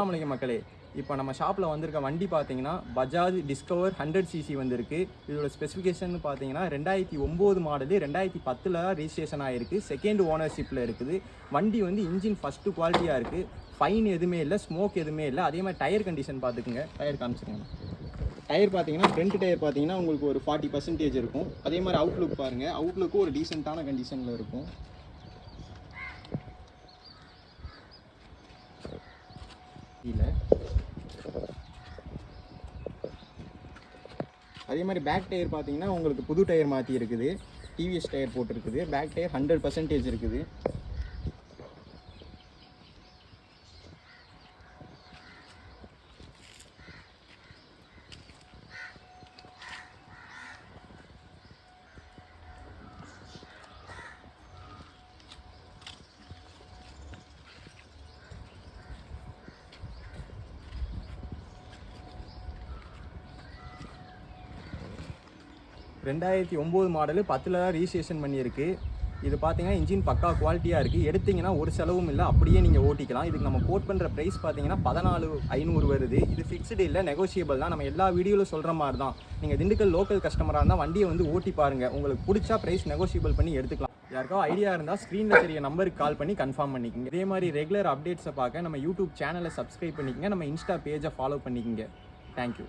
அஸ்ஸலாமு மக்களே, இப்போ நம்ம ஷாப்பில் வந்திருக்க வண்டி பார்த்தீங்கன்னா பஜாஜ் டிஸ்கவர் 100cc வந்திருக்கு. இதோட ஸ்பெசிஃபிகேஷன் பார்த்தீங்கன்னா 2009 மாடலு, 2010 ரிஜிஸ்ட்ரேஷன் ஆகிருக்கு. செகண்ட் ஓனர்ஷிப்பில் இருக்குது. வண்டி வந்து இன்ஜின் ஃபஸ்ட்டு குவாலிட்டியாக இருக்குது. ஃபைன் எதுவுமே இல்லை, ஸ்மோக் எதுவுமே இல்லை. அதே மாதிரி டயர் கண்டிஷன் பார்த்துக்குங்க. டயர் காமிச்சிருங்க. டயர் பார்த்தீங்கன்னா ஃப்ரண்ட் டயர் பார்த்தீங்கன்னா உங்களுக்கு ஒரு 40% இருக்கும். அதே மாதிரி அவுட்லுக் பாருங்கள், அவுட்லுக்கும் ஒரு டீசெண்டான கண்டிஷனில் இருக்கும். இல்லை அதே மாதிரி பேக் டயர் பார்த்தீங்கன்னா உங்களுக்கு புது டயர் மாற்றி இருக்குது. டிவிஎஸ் டயர் போட்டிருக்குது. பேக் டயர் 100% இருக்குது. ரெண்டாயிரத்தி 9 மாடலு 10 ரிஜிஸ்ட்ரேஷன் பண்ணியிருக்கு. இது பார்த்தீங்கன்னா இன்ஜின் பக்கா குவாலிட்டியாக இருக்குது. எடுத்திங்கன்னா ஒரு செலவும் இல்லை, அப்படியே நீங்கள் ஓட்டிக்கலாம். இதுக்கு நம்ம கோட் பண்ணுற ப்ரைஸ் பார்த்தீங்கன்னா 14,500 வருது. இது ஃபிக்ஸ்டு இல்லை, நெகோஷியபிள் தான். நம்ம எல்லா வீடியோவில் சொல்கிற மாதிரி தான். நீங்கள் திண்டுக்கல் லோக்கல் கஸ்டமராக இருந்தால் வண்டியை வந்து ஓட்டி பாருங்கள். உங்களுக்கு பிடிச்சா ப்ரைஸ் நெகோஷியபிள் பண்ணி எடுத்துக்கலாம். யாருக்கோ ஐடியா இருந்தால் ஸ்க்ரீனில் தெரிய நம்பருக்கு கால் பண்ணி கன்ஃபார்ம் பண்ணிக்கோங்க. இதே மாதிரி ரெகுலர் அப்டேட்ஸை பார்க்க நம்ம யூடியூப் சேனலை சப்ஸ்கிரைப் பண்ணிக்கோங்க. நம்ம இன்ஸ்டா பேஜை ஃபாலோ பண்ணிக்கோங்க. தேங்க்யூ.